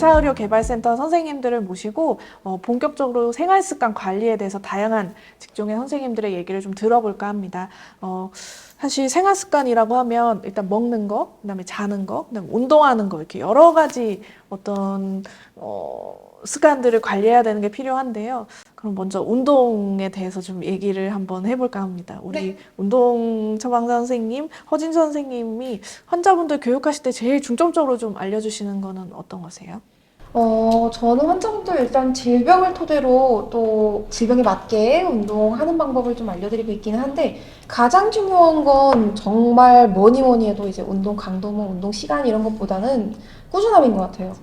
H의료개발센터 선생님들을 모시고 본격적으로 생활습관 관리에 대해서 다양한 직종의 선생님들의 얘기를 좀 들어볼까 합니다. 사실 생활습관이라고 하면 일단 먹는 거, 그다음에 자는 거, 그다음에 운동하는 거 이렇게 여러 가지 어떤 습관들을 관리해야 되는 게 필요한데요. 그럼 먼저 운동에 대해서 좀 얘기를 한번 해볼까 합니다. 우리 네. 운동 처방사 선생님, 허진 선생님이 환자분들 교육하실 때 제일 중점적으로 좀 알려주시는 거는 어떤 거세요? 저는 환자분들 일단 질병을 토대로 또 질병에 맞게 운동하는 방법을 좀 알려드리고 있기는 한데, 가장 중요한 건 정말 뭐니 뭐니 해도 이제 운동 강도, 뭐 운동 시간 이런 것보다는 꾸준함인 것 같아요.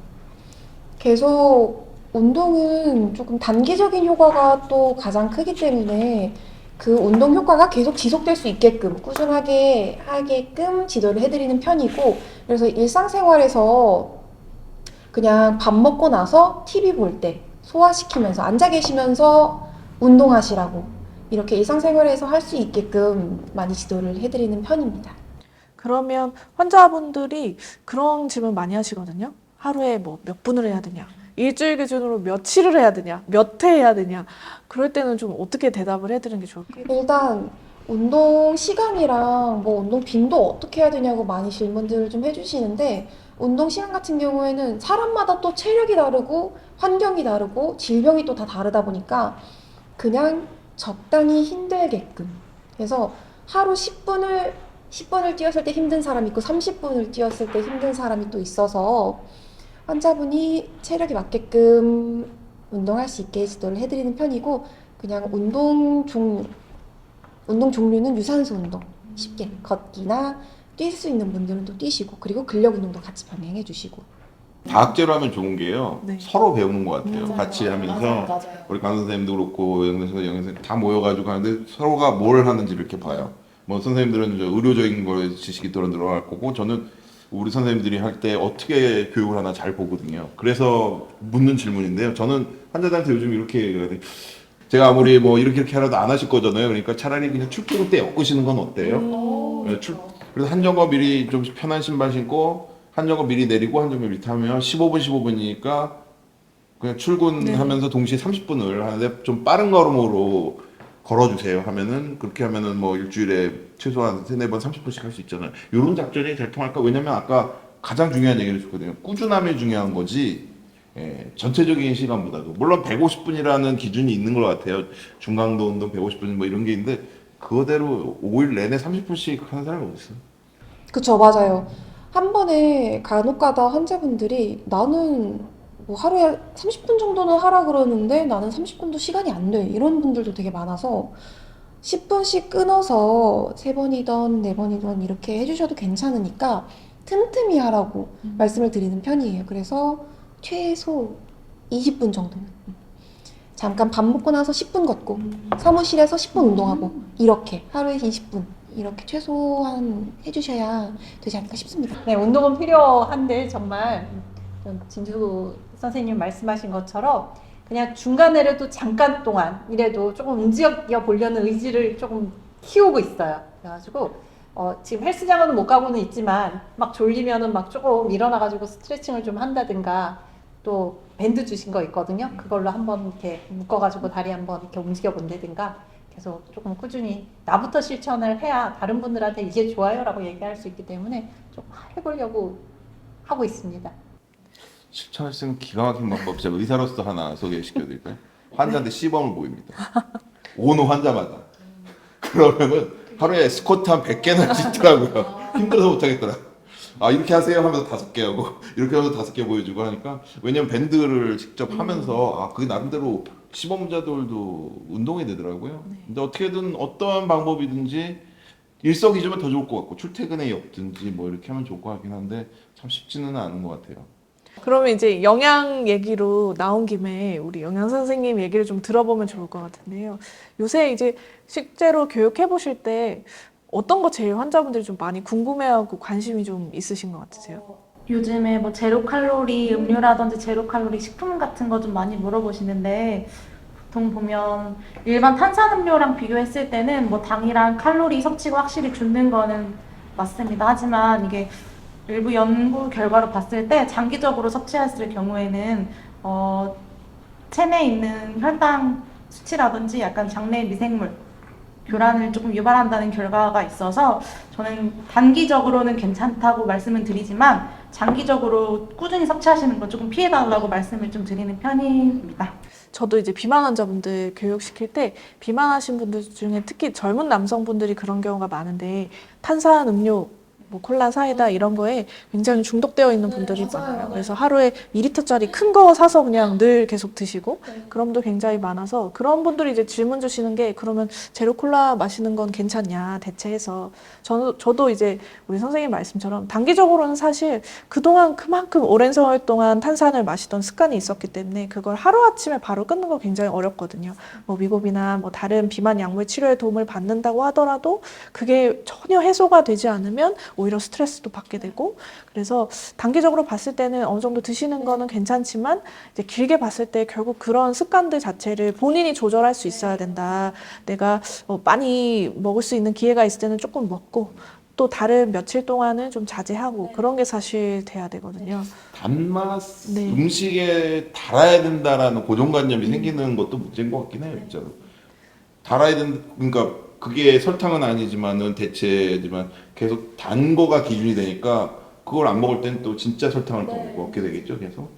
계속 운동은 조금 단기적인 효과가 또 가장 크기 때문에 그 운동 효과가 계속 지속될 수 있게끔 꾸준하게 하게끔 지도를 해드리는 편이고, 그래서 일상생활에서 그냥 밥 먹고 나서 TV 볼 때 소화시키면서 앉아 계시면서 운동하시라고 이렇게 일상생활에서 할 수 있게끔 많이 지도를 해드리는 편입니다. 그러면 환자분들이 그런 질문 많이 하시거든요. 하루에 뭐 몇 분을 해야 되냐? 일주일 기준으로 며칠을 해야 되냐? 몇 회 해야 되냐? 그럴 때는 좀 어떻게 대답을 해드리는 게 좋을까요? 일단 운동 시간이랑 뭐 운동 빈도 어떻게 해야 되냐고 많이 질문들을 좀 해주시는데, 운동 시간 같은 경우에는 사람마다 또 체력이 다르고 환경이 다르고 질병이 또 다 다르다 보니까 그냥 적당히 힘들게끔, 그래서 하루 10분을 뛰었을 때 힘든 사람이 있고 30분을 뛰었을 때 힘든 사람이 또 있어서 환자분이 체력에 맞게끔 운동할 수 있게 지도를 해드리는 편이고, 그냥 운동 종류는 유산소 운동, 쉽게 걷기나 뛸 수 있는 분들은 또 뛰시고, 그리고 근력 운동도 같이 병행해 주시고. 다학제로 하면 좋은 게요. 네. 서로 배우는 것 같아요. 맞아요. 같이 하면서 맞아요. 우리 강사 선생님도 그렇고 영선 다 모여가지고 하는데 서로가 뭘 하는지 이렇게 봐요. 뭐 선생님들은 저 의료적인 거에 지식이 들어갈 거고, 저는 우리 선생님들이 할 때 어떻게 교육을 하나 잘 보거든요. 그래서 묻는 질문인데요. 저는 환자들한테 요즘 이렇게 얘기해요. 제가 아무리 뭐 이렇게 하라도 안 하실 거잖아요. 그러니까 차라리 그냥 출퇴근 때 엮으시는 건 어때요? 네, 그래서 한정거 미리 좀 편한 신발 신고 한정거 미리 내리고 한정거 미리 타면 15분이니까 그냥 출근하면서 동시에 30분을 하는데 좀 빠른 걸음으로 걸어주세요 하면은, 그렇게 하면은 뭐 일주일에 최소한 3-4번 30분씩 할 수 있잖아요. 이런 작전이 잘 통할까? 왜냐면 아까 가장 중요한 얘기를 줬거든요. 꾸준함이 중요한 거지, 전체적인 시간보다도. 물론 150분이라는 기준이 있는 것 같아요. 중강도 운동 150분 뭐 이런 게 있는데, 그거대로 5일 내내 30분씩 하는 사람이 어디 있어요? 그쵸, 맞아요. 한 번에 간혹 가다 환자분들이 나는 뭐 하루에 30분 정도는 하라 그러는데 나는 30분도 시간이 안 돼, 이런 분들도 되게 많아서 10분씩 끊어서 3번이던 4번이던 이렇게 해주셔도 괜찮으니까 틈틈이 하라고 말씀을 드리는 편이에요. 그래서 최소 20분 정도는 잠깐 밥 먹고 나서 10분 걷고 사무실에서 10분 운동하고, 이렇게 하루에 20분 이렇게 최소한 해주셔야 되지 않을까 싶습니다. 네, 운동은 필요한데 정말 진주 선생님 말씀하신 것처럼 그냥 중간에라도 잠깐 동안 이래도 조금 움직여 보려는 의지를 조금 키우고 있어요. 그래가지고 지금 헬스장은 못 가고는 있지만 막 졸리면은 막 조금 일어나가지고 스트레칭을 좀 한다든가, 또 밴드 주신 거 있거든요. 그걸로 한번 이렇게 묶어가지고 다리 한번 이렇게 움직여 본다든가, 계속 조금 꾸준히 나부터 실천을 해야 다른 분들한테 이게 좋아요라고 얘기할 수 있기 때문에 좀 해보려고 하고 있습니다. 실천할 수 있는 기가 막힌 방법 제가 의사로서 하나 소개시켜드릴까요? 환자한테 시범을 보입니다. 온 환자마다. 그러면은 하루에 스쿼트 한 100개나 짓더라고요. 힘들어서 못하겠더라. 아, 이렇게 하세요 하면서 5개 하고, 이렇게 하면서 5개 보여주고 하니까, 왜냐면 밴드를 직접 하면서 아, 그게 나름대로 시범자들도 운동이 되더라고요. 근데 어떻게든 어떠한 방법이든지 일석이조면 더 좋을 것 같고, 출퇴근에 엮든지 뭐 이렇게 하면 좋을 것 같긴 한데 참 쉽지는 않은 것 같아요. 그러면 이제 영양 얘기로 나온 김에 우리 영양 선생님 얘기를 좀 들어보면 좋을 것 같은데요. 요새 이제 실제로 교육해 보실 때 어떤 거 제일 환자분들이 좀 많이 궁금해하고 관심이 좀 있으신 것 같으세요? 요즘에 뭐 제로 칼로리 음료라든지 제로 칼로리 식품 같은 거 좀 많이 물어보시는데, 보통 보면 일반 탄산음료랑 비교했을 때는 뭐 당이랑 칼로리 섭취가 확실히 줄는 거는 맞습니다. 하지만 이게 일부 연구 결과로 봤을 때 장기적으로 섭취했을 경우에는 체내에 있는 혈당 수치라든지 약간 장내 미생물 교란을 조금 유발한다는 결과가 있어서 저는 단기적으로는 괜찮다고 말씀을 드리지만 장기적으로 꾸준히 섭취하시는 건 조금 피해달라고 말씀을 좀 드리는 편입니다. 저도 이제 비만 환자분들 교육시킬 때 비만하신 분들 중에 특히 젊은 남성분들이 그런 경우가 많은데 탄산 음료, 뭐 콜라, 사이다 이런 거에 굉장히 중독되어 있는 분들이 맞아요. 많아요. 그래서 하루에 2리터짜리 큰 거 사서 그냥 늘 계속 드시고 그런 분도 굉장히 많아서 그런 분들이 이제 질문 주시는 게 그러면 제로 콜라 마시는 건 괜찮냐 대체해서 저도 이제 우리 선생님 말씀처럼 단기적으로는 사실 그동안 그만큼 오랜 세월 동안 탄산을 마시던 습관이 있었기 때문에 그걸 하루아침에 바로 끊는 건 굉장히 어렵거든요. 뭐 위고비나 뭐 다른 비만 약물 치료에 도움을 받는다고 하더라도 그게 전혀 해소가 되지 않으면 오히려 스트레스도 받게 되고 그래서 단기적으로 봤을 때는 어느 정도 드시는 거는 괜찮지만 이제 길게 봤을 때 결국 그런 습관들 자체를 본인이 조절할 수 있어야 된다. 내가 많이 먹을 수 있는 기회가 있을 때는 조금 먹고 또 다른 며칠 동안은 좀 자제하고 그런 게 사실 돼야 되거든요. 단맛 네. 음식에 달아야 된다라는 고정관념이 생기는 것도 문제인 것 같긴 해요, 진짜로. 달아야 그러니까 그게 설탕은 아니지만은 대체지만 계속 단 거가 기준이 되니까 그걸 안 먹을 때는 또 진짜 설탕을 더 먹게 되겠죠, 계속.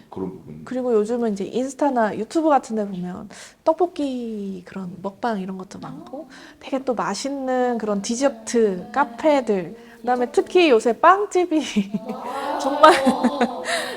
그런 부분. 그리고 요즘은 이제 인스타나 유튜브 같은 데 보면 떡볶이 그런 먹방 이런 것도 많고 되게 또 맛있는 그런 디저트 카페들 그다음에 특히 요새 빵집이 정말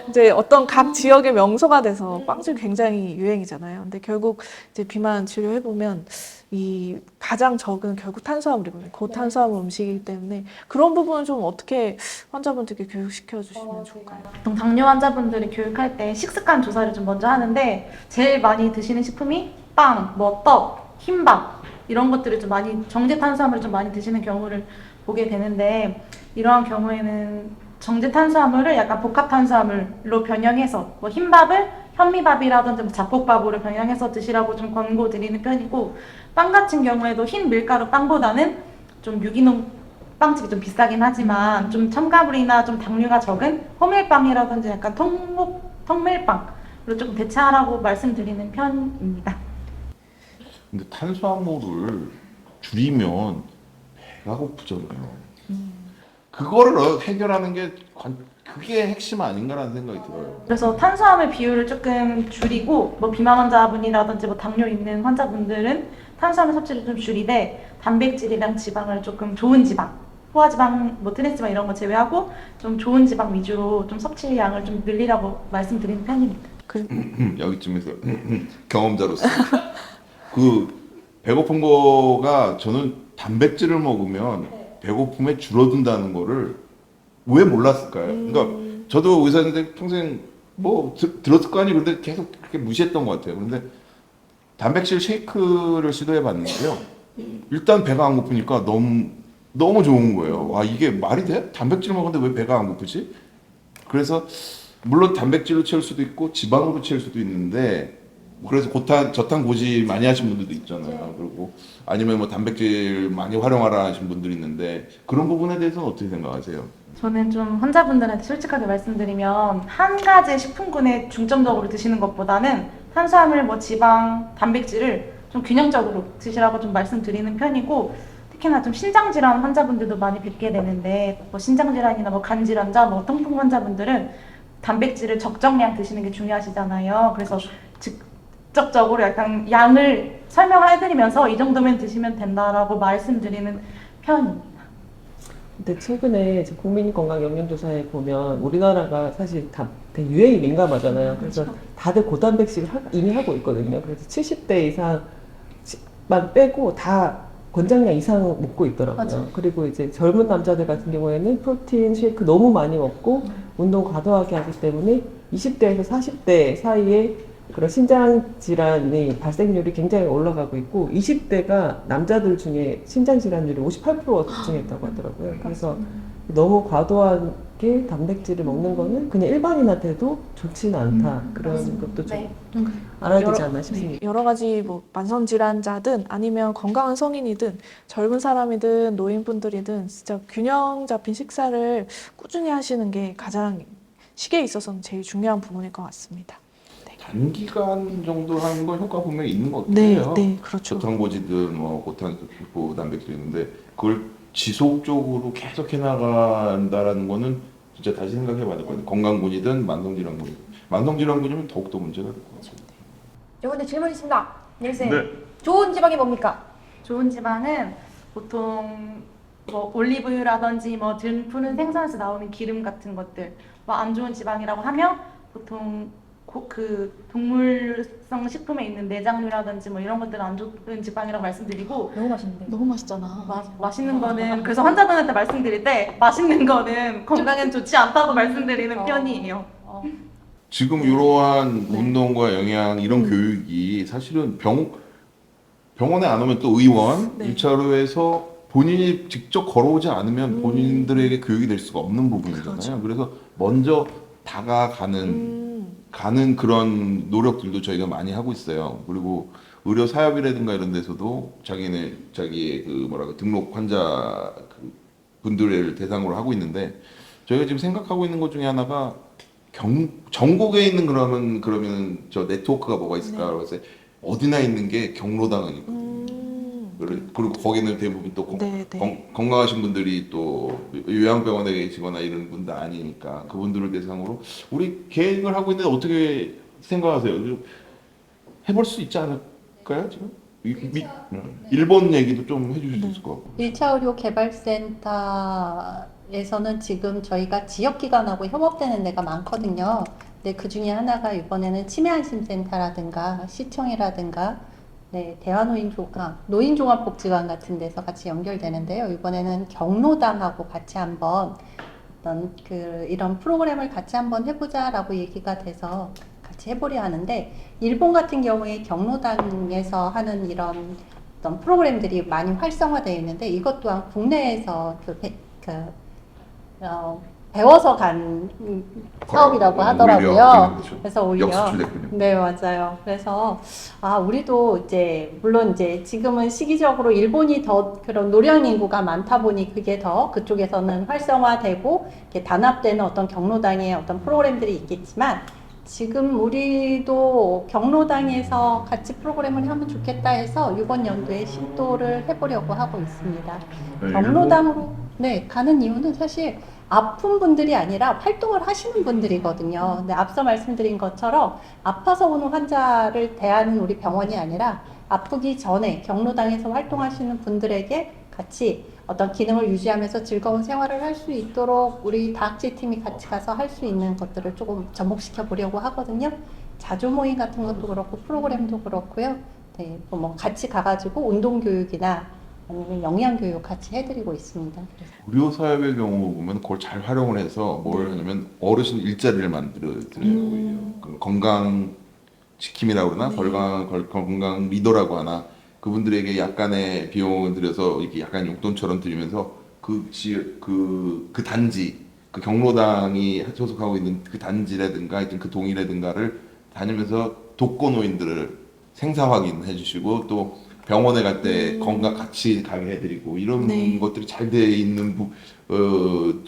이제 어떤 각 지역의 명소가 돼서 빵집 굉장히 유행이잖아요. 근데 결국 이제 비만 치료해 보면 이 가장 적은 결국 탄수화물이거든요. 고탄수화물 음식이기 때문에 그런 부분은 좀 어떻게 환자분들께 교육시켜 주시면 좋을까요? 보통 당뇨 환자분들이 교육할 때 식습관 조사를 좀 먼저 하는데 제일 많이 드시는 식품이 빵, 뭐 떡, 흰밥 이런 것들을 좀 많이 정제 탄수화물을 좀 많이 드시는 경우를 보게 되는데 이러한 경우에는 정제 탄수화물을 약간 복합 탄수화물로 변형해서 뭐 흰밥을 현미밥이라든지 뭐 잡곡밥으로 변형해서 드시라고 좀 권고드리는 편이고 빵 같은 경우에도 흰 밀가루 빵보다는 좀 유기농 빵집이 좀 비싸긴 하지만 좀 첨가물이나 좀 당류가 적은 호밀빵이라든지 약간 통밀빵으로 조금 대체하라고 말씀드리는 편입니다. 근데 탄수화물을 줄이면 배가 고프잖아요. 그거를 해결하는 게 그게 핵심 아닌가라는 생각이 들어요. 그래서 탄수화물 비율을 조금 줄이고 뭐 비만 환자분이라든지 뭐 당뇨 있는 환자분들은 탄수화물 섭취를 좀 줄이되 단백질이랑 지방을 조금 좋은 지방, 포화지방, 뭐 트랜스지방 이런 거 제외하고 좀 좋은 지방 위주로 좀 섭취량을 좀 늘리라고 말씀드리는 편입니다. 여기쯤에서 경험자로서 그 배고픈 거가 저는 단백질을 먹으면 배고픔에 줄어든다는 거를 왜 몰랐을까요? 그러니까 저도 의사인데 평생 뭐 들었을 거 아니에요. 근데 계속 그렇게 무시했던 것 같아요. 그런데 단백질 쉐이크를 시도해 봤는데요. 일단 배가 안 고프니까 너무 좋은 거예요. 와, 이게 말이 돼? 단백질 먹었는데 왜 배가 안 고프지? 그래서 물론 단백질로 채울 수도 있고 지방으로 채울 수도 있는데 그래서 저탄 고지 많이 하신 분들도 있잖아요. 그리고 아니면 뭐 단백질 많이 활용하라 하신 분들이 있는데 그런 부분에 대해서는 어떻게 생각하세요? 저는 좀 환자분들한테 솔직하게 말씀드리면 한 가지 식품군에 중점적으로 드시는 것보다는 탄수화물, 뭐 지방, 단백질을 좀 균형적으로 드시라고 좀 말씀드리는 편이고 특히나 좀 신장질환 환자분들도 많이 뵙게 되는데 뭐 신장질환이나 뭐 간질환자, 뭐 통풍 환자분들은 단백질을 적정량 드시는 게 중요하시잖아요. 그래서 직접적으로 약간 양을 설명을 해드리면서 이 정도면 드시면 된다라고 말씀드리는 편입니다. 근데 최근에 이제 국민건강영양조사에 보면 우리나라가 사실 다 되게 유행이 민감하잖아요. 그래서 다들 고단백식을 이미 하고 있거든요. 그래서 70대 이상만 빼고 다 권장량 이상 먹고 있더라고요. 맞아요. 그리고 이제 젊은 남자들 같은 경우에는 프로틴 쉐이크 너무 많이 먹고 운동 과도하게 하기 때문에 20대에서 40대 사이에 그런 신장 질환의 발생률이 굉장히 올라가고 있고 20대가 남자들 중에 신장 질환율이 58%가 급증했다고 하더라고요. 그래서 너무 과도하게 단백질을 먹는 거는 그냥 일반인한테도 좋지는 않다. 그런 것도 좀 네. 알아야 되지 않나 싶습니다. 네, 여러 가지 뭐 만성 질환자든 아니면 건강한 성인이든 젊은 사람이든 노인분들이든 진짜 균형 잡힌 식사를 꾸준히 하시는 게 가장 식에 있어서는 제일 중요한 부분일 것 같습니다. 단기간 정도 하는 건 효과 분명히 있는 것 네, 같아요. 네, 그렇죠. 저탄고지든 뭐 고단백질 있는데 그걸 지속적으로 계속 해나간다라는 거는 진짜 다시 생각해봐야 될 것 같아요. 건강군이든 만성질환군이든. 만성질환군이면 더욱더 문제가 될 것 같아요. 여러분들 질문 있습니다. 넬쌤. 네. 좋은 지방이 뭡니까? 좋은 지방은 보통 뭐 올리브유라든지 뭐 푸른 생선에서 나오는 기름 같은 것들 뭐 안 좋은 지방이라고 하면 보통 그 동물성 식품에 있는 내장류라든지 뭐 이런 것들은 안 좋은 지방이라고 말씀드리고 너무 맛있는데. 너무 맛있잖아. 맛있는 거는 그래서 환자분한테 말씀드릴 때 맛있는 거는 건강엔 좋지 않다고 말씀드리는 편이에요. 지금 이러한 운동과 영양 이런 교육이 사실은 병원에 안 오면 또 의원 네. 1차로에서 본인이 직접 걸어오지 않으면 본인들에게 교육이 될 수가 없는 부분이잖아요. 그래서 먼저 가는 그런 노력들도 저희가 많이 하고 있어요. 그리고 의료 사협이라든가 이런 데서도 자기의 그 뭐랄까 등록 환자 분들을 대상으로 하고 있는데 저희가 지금 생각하고 있는 것 중에 하나가 전국에 있는 그러면 저 네트워크가 뭐가 있을까? 그래서 어디나 있는 게 경로당은 있거든요. 그리고 거기는 대부분 또 네, 건강하신 분들이 또 요양병원에 계시거나 이런 분들 아니니까 그분들을 대상으로 우리 계획을 하고 있는데 어떻게 생각하세요? 해볼 수 있지 않을까요? 지금? 일본 얘기도 좀 해주실 수 있을 것 같고. 1차 의료 개발센터에서는 지금 저희가 지역기관하고 협업되는 데가 많거든요. 근데 그 중에 하나가 이번에는 치매안심센터라든가 시청이라든가 네, 노인종합복지관 같은 데서 같이 연결되는데요. 이번에는 경로당하고 같이 한번 이런 프로그램을 같이 한번 해보자라고 얘기가 돼서 같이 해보려 하는데, 일본 같은 경우에 경로당에서 하는 이런 어떤 프로그램들이 많이 활성화되어 있는데, 이것 또한 국내에서 배워서 간 사업이라고 하더라고요. 그래서 오히려 역수출됐군요. 네, 맞아요. 그래서 우리도 이제 물론 이제 지금은 시기적으로 일본이 더 그런 노령 인구가 많다 보니 그게 더 그쪽에서는 활성화되고 이렇게 단합되는 어떤 경로당의 어떤 프로그램들이 있겠지만, 지금 우리도 경로당에서 같이 프로그램을 하면 좋겠다 해서 이번 연도에 시도를 해보려고 하고 있습니다. 경로당으로 가는 이유는 사실 아픈 분들이 아니라 활동을 하시는 분들이거든요. 근데 앞서 말씀드린 것처럼 아파서 오는 환자를 대하는 우리 병원이 아니라 아프기 전에 경로당에서 활동하시는 분들에게 같이 어떤 기능을 유지하면서 즐거운 생활을 할 수 있도록 우리 다학제팀이 같이 가서 할 수 있는 것들을 조금 접목시켜 보려고 하거든요. 자주 모임 같은 것도 그렇고 프로그램도 그렇고요. 네, 뭐 같이 가가지고 운동 교육이나 아니면 영양 교육 같이 해드리고 있습니다. 의료 사업의 경우 보면 그걸 잘 활용을 해서 뭘 하냐면 어르신 일자리를 만들어드려요. 그 건강 지킴이라고 그러나 건강 리더라고 하나, 그분들에게 약간의 비용을 들여서 이렇게 약간 용돈처럼 드리면서 그 단지, 그 경로당이 소속하고 있는 그 단지라든가 하여튼 그 동이라든가를 다니면서 독거노인들을 생사 확인해 주시고 또 병원에 갈 때 건강 같이 가게 해드리고 이런 것들이 잘 돼 있는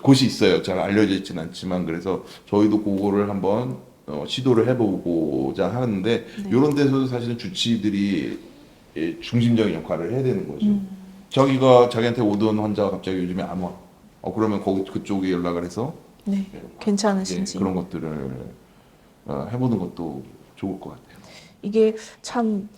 곳이 있어요. 잘 알려져 있지는 않지만. 그래서 저희도 그거를 한번 시도를 해보고자 하는데 이런 데서도 사실은 주치의들이 중심적인 역할을 해야 되는 거죠. 자기한테 오던 환자가 갑자기 요즘에 안 와. 그러면 그쪽에 연락을 해서 괜찮으신지 그런 것들을 해보는 것도 좋을 것 같아요. 이게 참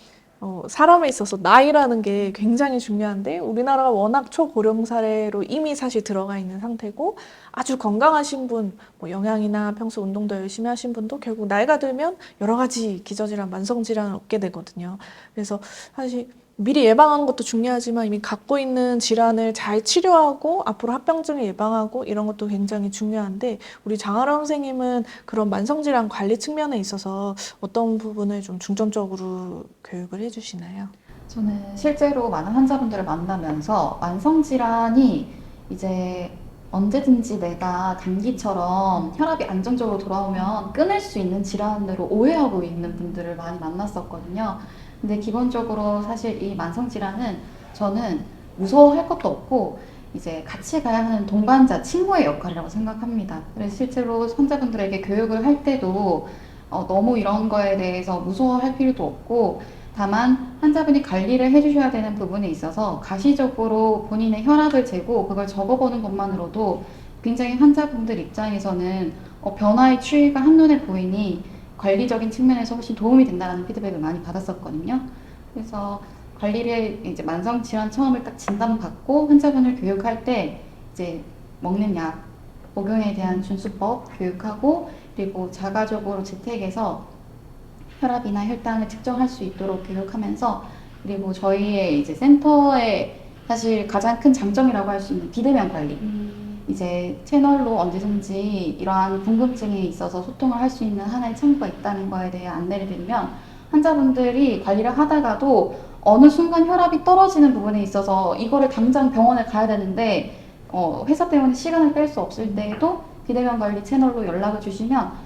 사람에 있어서 나이라는 게 굉장히 중요한데, 우리나라가 워낙 초고령 사회로 이미 사실 들어가 있는 상태고, 아주 건강하신 분, 뭐 영양이나 평소 운동도 열심히 하신 분도 결국 나이가 들면 여러 가지 기저질환, 만성질환을 얻게 되거든요. 그래서 사실 미리 예방하는 것도 중요하지만 이미 갖고 있는 질환을 잘 치료하고 앞으로 합병증을 예방하고 이런 것도 굉장히 중요한데, 우리 장하람 선생님은 그런 만성질환 관리 측면에 있어서 어떤 부분을 좀 중점적으로 교육을 해주시나요? 저는 실제로 많은 환자분들을 만나면서 만성질환이 이제 언제든지 내가 감기처럼 혈압이 안정적으로 돌아오면 끊을 수 있는 질환으로 오해하고 있는 분들을 많이 만났었거든요. 근데 기본적으로 사실 이 만성질환은 저는 무서워할 것도 없고 이제 같이 가야 하는 동반자, 친구의 역할이라고 생각합니다. 그래서 실제로 환자분들에게 교육을 할 때도 너무 이런 거에 대해서 무서워할 필요도 없고 다만 환자분이 관리를 해주셔야 되는 부분에 있어서 가시적으로 본인의 혈압을 재고 그걸 적어보는 것만으로도 굉장히 환자분들 입장에서는 변화의 추이가 한눈에 보이니 관리적인 측면에서 훨씬 도움이 된다는 피드백을 많이 받았었거든요. 그래서 관리를 이제 만성 질환 처음을 딱 진단받고 환자분을 교육할 때 이제 먹는 약, 복용에 대한 준수법 교육하고 그리고 자가적으로 재택에서 혈압이나 혈당을 측정할 수 있도록 교육하면서 그리고 저희의 이제 센터의 사실 가장 큰 장점이라고 할 수 있는 비대면 관리. 이제 채널로 언제든지 이러한 궁금증에 있어서 소통을 할 수 있는 하나의 창구가 있다는 거에 대해 안내를 드리면 환자분들이 관리를 하다가도 어느 순간 혈압이 떨어지는 부분에 있어서 이거를 당장 병원에 가야 되는데 회사 때문에 시간을 뺄 수 없을 때에도 비대면 관리 채널로 연락을 주시면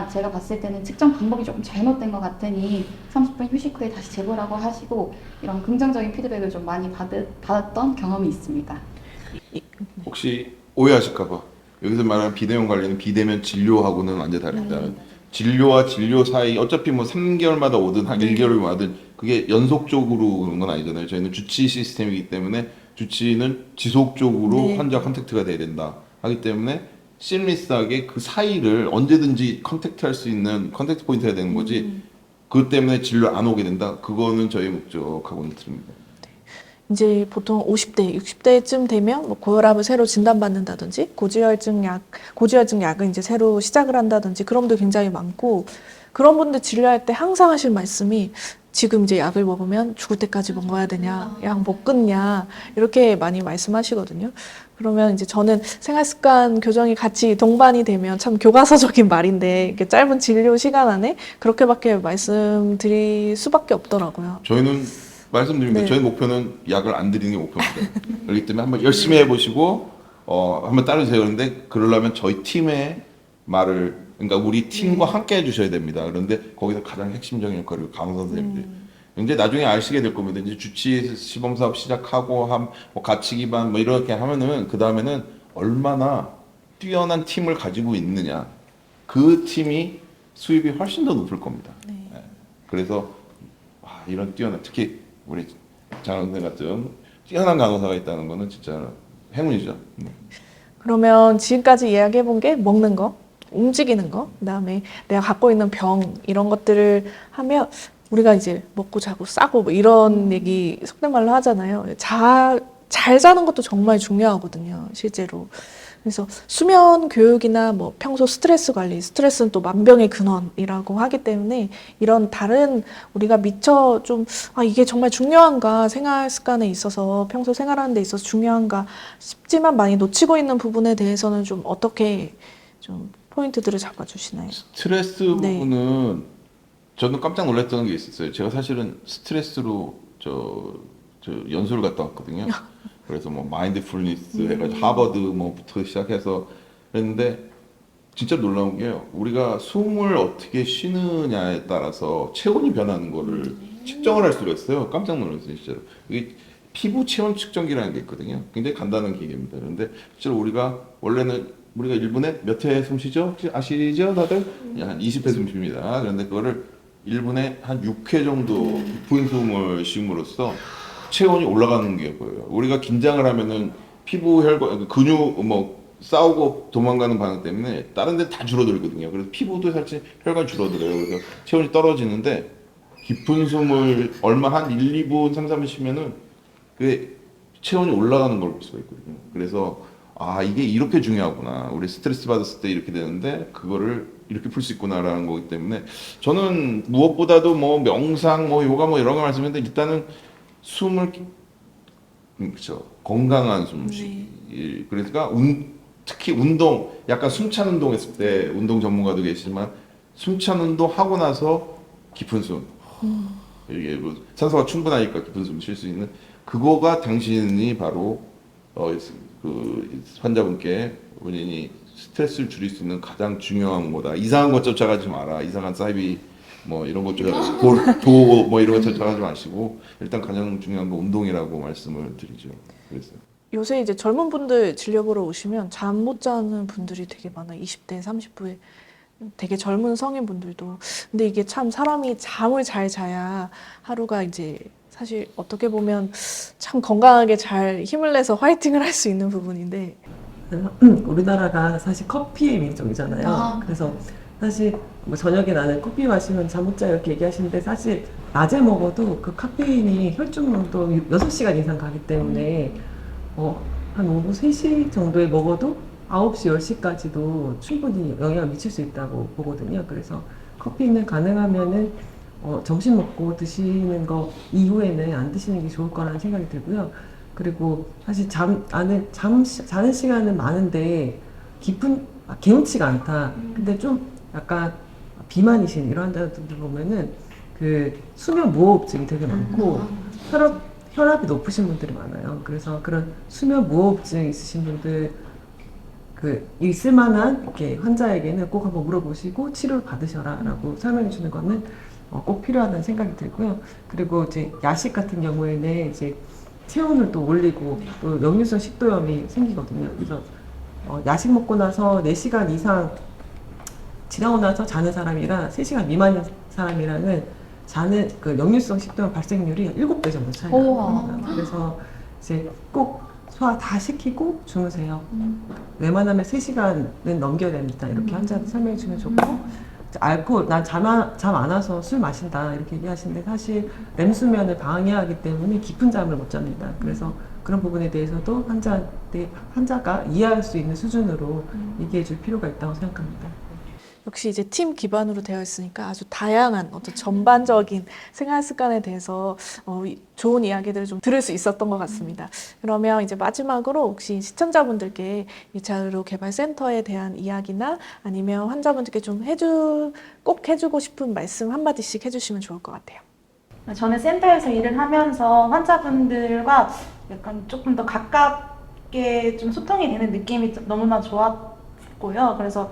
제가 봤을 때는 측정 방법이 조금 잘못된 것 같으니 30분 휴식 후에 다시 재보라고 하시고 이런 긍정적인 피드백을 좀 많이 받았던 경험이 있습니다. 혹시 오해하실까봐 여기서 말하는 비대면 관리는 비대면 진료하고는 완전히 다릅니다. 진료와 진료 사이 어차피 뭐 3개월마다 오든 한 1개월마다 오든 그게 연속적으로 그런 건 아니잖아요. 저희는 주치 시스템이기 때문에 주치는 지속적으로 환자 컨택트가 돼야 된다 하기 때문에 실리스하게 그 사이를 언제든지 컨택트할 수 있는 컨택트 포인트가 되는 거지. 그것 때문에 진료 안 오게 된다. 그거는 저희 목적하고는 다릅니다. 이제 보통 50대, 60대쯤 되면 뭐 고혈압을 새로 진단받는다든지 고지혈증 약을 이제 새로 시작을 한다든지 그런 분들 굉장히 많고 그런 분들 진료할 때 항상 하실 말씀이 지금 이제 약을 먹으면 죽을 때까지 먹어야 되냐, 약 못 끊냐 이렇게 많이 말씀하시거든요. 그러면 이제 저는 생활습관 교정이 같이 동반이 되면 참 교과서적인 말인데 이렇게 짧은 진료 시간 안에 그렇게밖에 말씀드릴 수밖에 없더라고요. 저희는 말씀드립니다. 네. 저희 목표는 약을 안 드리는 게 목표입니다. 그렇기 때문에 한번 열심히 해보시고 한번 따르세요. 그런데 그러려면 저희 팀의 말을 그러니까 우리 팀과 함께 해주셔야 됩니다. 그런데 거기서 가장 핵심적인 역할을 강사 선생님들. 이제 나중에 아시게 될 겁니다. 이제 주치 시범 사업 시작하고 뭐 가치 기반 뭐 이렇게 하면은 그 다음에는 얼마나 뛰어난 팀을 가지고 있느냐. 그 팀이 수입이 훨씬 더 높을 겁니다. 네. 그래서 이런 뛰어난 특히 우리 장원생 같은 뛰어난 간호사가 있다는 거는 진짜 행운이죠. 그러면 지금까지 이야기해본 게 먹는 거, 움직이는 거, 그다음에 내가 갖고 있는 병 이런 것들을 하면 우리가 이제 먹고 자고 싸고 뭐 이런 얘기 속된 말로 하잖아요. 잘 자는 것도 정말 중요하거든요, 실제로. 그래서 수면 교육이나 뭐 평소 스트레스 관리, 스트레스는 또 만병의 근원이라고 하기 때문에 이런 다른 우리가 미처 좀 이게 정말 중요한가 생활 습관에 있어서 평소 생활하는 데 있어서 중요한가 싶지만 많이 놓치고 있는 부분에 대해서는 좀 어떻게 좀 포인트들을 잡아주시나요? 스트레스 부분은 저는 깜짝 놀랐던 게 있었어요. 제가 사실은 스트레스로 저 연수를 갔다 왔거든요. 그래서 뭐 마인드풀니스 해가지고 하버드 뭐부터 시작해서 그랬는데 진짜 놀라운 게요. 우리가 숨을 어떻게 쉬느냐에 따라서 체온이 변하는 거를 측정을 할 수가 있어요. 깜짝 놀랐어요, 진짜로. 이게 피부 체온 측정기라는 게 있거든요. 굉장히 간단한 기계입니다. 그런데 실제로 원래는 우리가 1분에 몇 회 숨 쉬죠? 혹시 아시죠, 다들? 한 20회 숨 쉽니다. 그런데 그거를 1분에 한 6회 정도 깊은 숨을 쉼으로써 체온이 올라가는 게 보여요. 우리가 긴장을 하면은 피부 혈관, 근육 싸우고 도망가는 반응 때문에 다른 데 다 줄어들거든요. 그래서 피부도 살짝 혈관이 줄어들어요. 그래서 체온이 떨어지는데 깊은 숨을 얼마 한 1, 2분, 3, 4분 쉬면은 그게 체온이 올라가는 걸 볼 수가 있거든요. 그래서 이게 이렇게 중요하구나. 우리 스트레스 받았을 때 이렇게 되는데 그거를 이렇게 풀 수 있구나라는 거기 때문에 저는 무엇보다도 뭐 명상, 요가 이런 거 말씀했는데 일단은 숨을 그렇죠. 건강한 숨쉬기. 그러니까 특히 운동, 약간 숨찬 운동 했을 때 운동 전문가도 계시지만 숨찬 운동 하고 나서 깊은 숨. 이게 뭐 산소가 충분하니까 깊은 숨 쉴 수 있는 그거가 당신이 바로 그 환자분께 본인이 스트레스를 줄일 수 있는 가장 중요한 거다. 이상한 것 쫓아가지 마라. 이상한 사이비 뭐 이런 것 쫓아가고 이런 것 쫓아가지 마시고 일단 가장 중요한 건 운동이라고 말씀을 드리죠. 그래서 요새 이제 젊은 분들 진료 보러 오시면 잠 못 자는 분들이 되게 많아요. 20대, 30대 되게 젊은 성인분들도. 근데 이게 참 사람이 잠을 잘 자야 하루가 이제 사실 어떻게 보면 참 건강하게 잘 힘을 내서 화이팅을 할 수 있는 부분인데 우리나라가 사실 커피의 민족이잖아요. 아, 그래서 사실 뭐 저녁에 나는 커피 마시면 잠 못 자 이렇게 얘기하시는데 사실 낮에 먹어도 그 카페인이 혈중 농도 6시간 이상 가기 때문에 한 오후 3시 정도에 먹어도 9시, 10시까지도 충분히 영향을 미칠 수 있다고 보거든요. 그래서 커피는 가능하면은 점심 먹고 드시는 거 이후에는 안 드시는 게 좋을 거라는 생각이 들고요. 그리고 사실 자는 시간은 많은데 개운치가 않다. 근데 좀 약간 비만이신 이런 환자분들 보면은 그 수면 무호흡증이 되게 많고 혈압이 높으신 분들이 많아요. 그래서 그런 수면 무호흡증 있으신 분들 있을 만한 이렇게 환자에게는 꼭 한번 물어보시고 치료를 받으셔라라고 설명해 주는 거는 꼭 필요하다는 생각이 들고요. 그리고 이제 야식 같은 경우에는 이제 체온을 또 올리고 또 역류성 식도염이 생기거든요. 그래서 야식 먹고 나서 4시간 이상 지나고 나서 자는 사람이랑 3시간 미만인 사람이랑은 자는 그 역류성 식도염 발생률이 7배 정도 차이가 납니다. 그래서 이제 꼭 소화 다 시키고 주무세요. 웬만하면 3시간은 넘겨야 됩니다. 이렇게 환자한테 설명해 주면 좋고 알코올, 난 잠 안 와서 술 마신다 이렇게 얘기하시는데 사실 렘 수면을 방해하기 때문에 깊은 잠을 못 잡니다. 그래서 그런 부분에 대해서도 환자가 이해할 수 있는 수준으로 얘기해 줄 필요가 있다고 생각합니다. 역시 이제 팀 기반으로 되어 있으니까 아주 다양한 어떤 전반적인 생활 습관에 대해서 좋은 이야기들을 좀 들을 수 있었던 것 같습니다. 그러면 이제 마지막으로 혹시 시청자분들께 이 자유로개발센터에 대한 이야기나 아니면 환자분들께 좀 꼭 해주고 싶은 말씀 한마디씩 해주시면 좋을 것 같아요. 저는 센터에서 일을 하면서 환자분들과 약간 조금 더 가깝게 좀 소통이 되는 느낌이 너무나 좋았고요. 그래서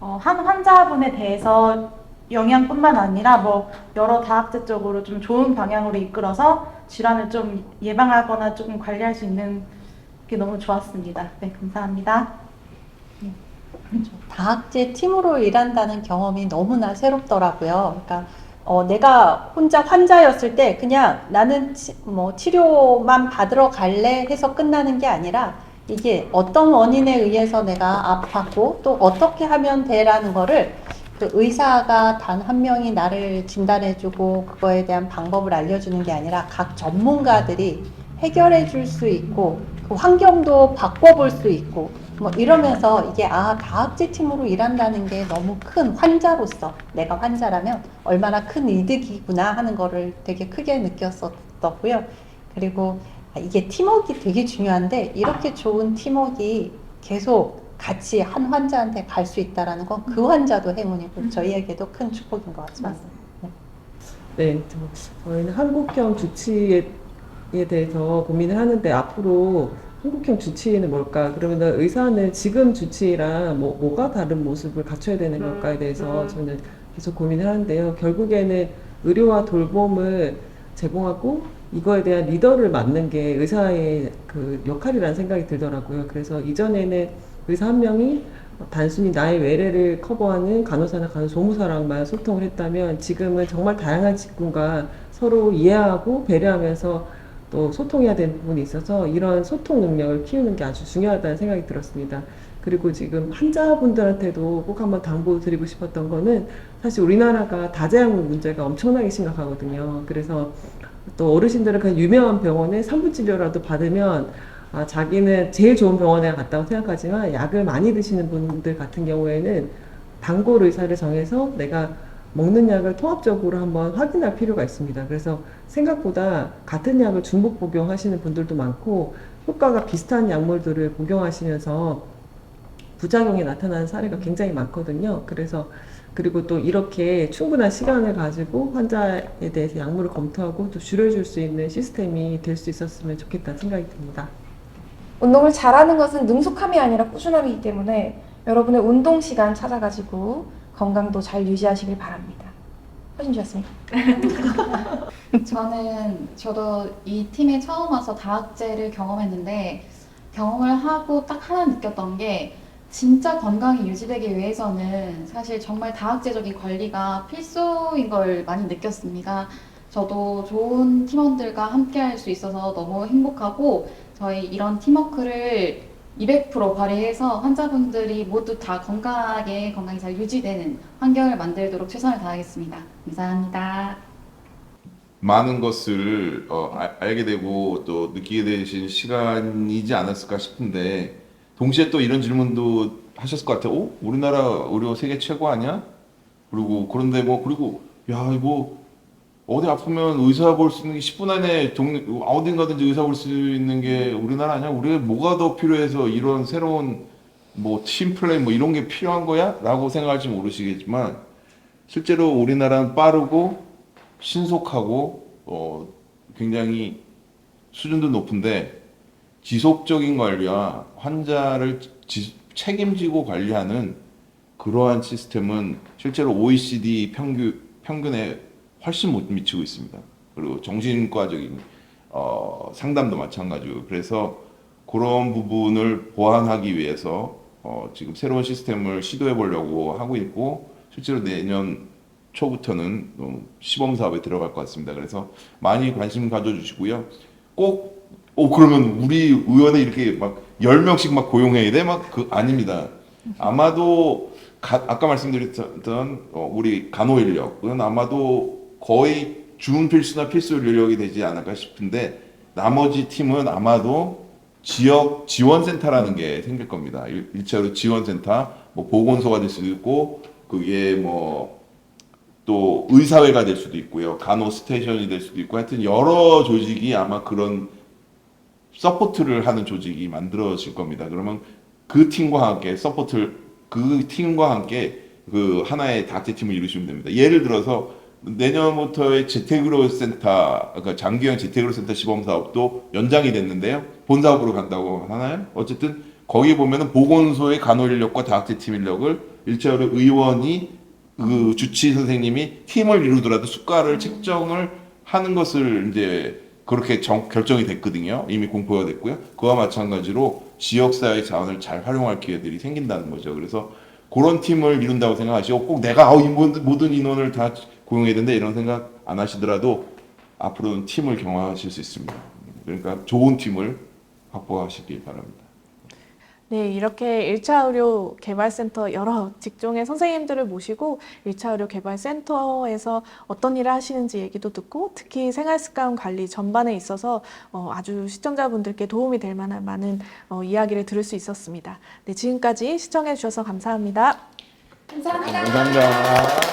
한 환자분에 대해서 영양뿐만 아니라 뭐 여러 다학제적으로 좀 좋은 방향으로 이끌어서 질환을 좀 예방하거나 조금 관리할 수 있는 게 너무 좋았습니다. 네, 감사합니다. 다학제 팀으로 일한다는 경험이 너무나 새롭더라고요. 그러니까 내가 혼자 환자였을 때 그냥 나는 치료만 받으러 갈래 해서 끝나는 게 아니라 이게 어떤 원인에 의해서 내가 아팠고 또 어떻게 하면 돼라는 거를 그 의사가 단 한 명이 나를 진단해주고 그거에 대한 방법을 알려주는 게 아니라 각 전문가들이 해결해 줄 수 있고 그 환경도 바꿔볼 수 있고 뭐 이러면서 이게 다학제 팀으로 일한다는 게 너무 큰 환자로서 내가 환자라면 얼마나 큰 이득이구나 하는 거를 되게 크게 느꼈었고요. 그리고 이게 팀워크가 되게 중요한데 이렇게 좋은 팀워크가 계속 같이 한 환자한테 갈 수 있다는 건 그 환자도 행운이고 저희에게도 큰 축복인 것 같습니다. 네, 저희는 한국형 주치의에 대해서 고민을 하는데 앞으로 한국형 주치의는 뭘까? 그러면 의사는 지금 주치의랑 뭐가 다른 모습을 갖춰야 되는 걸까에 대해서 저는 계속 고민을 하는데요. 결국에는 의료와 돌봄을 제공하고 이거에 대한 리더를 맡는 게 의사의 그 역할이라는 생각이 들더라고요. 그래서 이전에는 의사 한 명이 단순히 나의 외래를 커버하는 간호사나 간호조무사랑만 소통을 했다면 지금은 정말 다양한 직군과 서로 이해하고 배려하면서 또 소통해야 되는 부분이 있어서 이런 소통 능력을 키우는 게 아주 중요하다는 생각이 들었습니다. 그리고 지금 환자분들한테도 꼭 한번 당부드리고 싶었던 거는 사실 우리나라가 다자양물 문제가 엄청나게 심각하거든요. 그래서 또 어르신들은 그냥 유명한 병원에 산부진료라도 받으면 자기는 제일 좋은 병원에 갔다고 생각하지만 약을 많이 드시는 분들 같은 경우에는 단골 의사를 정해서 내가 먹는 약을 통합적으로 한번 확인할 필요가 있습니다. 그래서 생각보다 같은 약을 중복 복용하시는 분들도 많고 효과가 비슷한 약물들을 복용하시면서 부작용이 나타나는 사례가 굉장히 많거든요. 그리고 또 이렇게 충분한 시간을 가지고 환자에 대해서 약물을 검토하고 또 줄여줄 수 있는 시스템이 될 수 있었으면 좋겠다는 생각이 듭니다. 운동을 잘하는 것은 능숙함이 아니라 꾸준함이기 때문에 여러분의 운동 시간 찾아가지고 건강도 잘 유지하시길 바랍니다. 허신주였습니다. 저도 이 팀에 처음 와서 다학제를 경험했는데 경험을 하고 딱 하나 느꼈던 게 진짜 건강이 유지되기 위해서는 사실 정말 다학제적인 관리가 필수인 걸 많이 느꼈습니다. 저도 좋은 팀원들과 함께 할 수 있어서 너무 행복하고 저희 이런 팀워크를 200% 발휘해서 환자분들이 모두 다 건강이 잘 유지되는 환경을 만들도록 최선을 다하겠습니다. 감사합니다. 많은 것을 알게 되고 또 느끼게 되신 시간이지 않았을까 싶은데 동시에 또 이런 질문도 하셨을 것 같아요. 오? 우리나라 의료 세계 최고 아니야? 그리고 그런데 뭐 그리고 야 이거 어디 아프면 의사 볼 수 있는 게 10분 안에 어딘가든지 의사 볼 수 있는 게 우리나라 아니야? 우리가 뭐가 더 필요해서 이런 새로운 뭐 팀플레이 뭐 이런 게 필요한 거야? 라고 생각할지 모르시겠지만 실제로 우리나라는 빠르고 신속하고 굉장히 수준도 높은데 지속적인 관리와 환자를 책임지고 관리하는 그러한 시스템은 실제로 OECD 평균에 훨씬 못 미치고 있습니다. 그리고 정신과적인 상담도 마찬가지고 그래서 그런 부분을 보완하기 위해서 지금 새로운 시스템을 시도해 보려고 하고 있고 실제로 내년 초부터는 시범 사업에 들어갈 것 같습니다. 그래서 많이 관심 가져주시고요. 꼭 그러면 우리 의원에 이렇게 막 10명씩 막 고용해야 돼? 막 아닙니다. 아마도 아까 말씀드렸던 우리 간호 인력은 아마도 거의 준필수나 필수 인력이 되지 않을까 싶은데 나머지 팀은 아마도 지역 지원센터라는 게 생길 겁니다. 1차로 지원센터, 뭐 보건소가 될 수도 있고 그게 뭐 또 의사회가 될 수도 있고요. 간호 스테이션이 될 수도 있고 하여튼 여러 조직이 아마 그런 서포트를 하는 조직이 만들어질 겁니다. 그러면 그 팀과 함께 그 하나의 다학제 팀을 이루시면 됩니다. 예를 들어서 내년부터의 재택의료센터, 그러니까 장기형 재택의료센터 시범 사업도 연장이 됐는데요. 본 사업으로 간다고 하나요? 어쨌든 거기 보면은 보건소의 간호 인력과 다학제 팀 인력을 1차로 의원이 그 주치 선생님이 팀을 이루더라도 수가를 책정을 하는 것을 이제 그렇게 결정이 됐거든요. 이미 공포가 됐고요. 그와 마찬가지로 지역사회 자원을 잘 활용할 기회들이 생긴다는 거죠. 그래서 그런 팀을 이룬다고 생각하시고 꼭 내가 이 모든 인원을 다 고용해야 된다 이런 생각 안 하시더라도 앞으로는 팀을 경험하실 수 있습니다. 그러니까 좋은 팀을 확보하시길 바랍니다. 네, 이렇게 1차 의료 개발센터 여러 직종의 선생님들을 모시고 1차 의료 개발센터에서 어떤 일을 하시는지 얘기도 듣고 특히 생활습관 관리 전반에 있어서 아주 시청자분들께 도움이 될 만한 많은 이야기를 들을 수 있었습니다. 네, 지금까지 시청해 주셔서 감사합니다. 감사합니다. 감사합니다.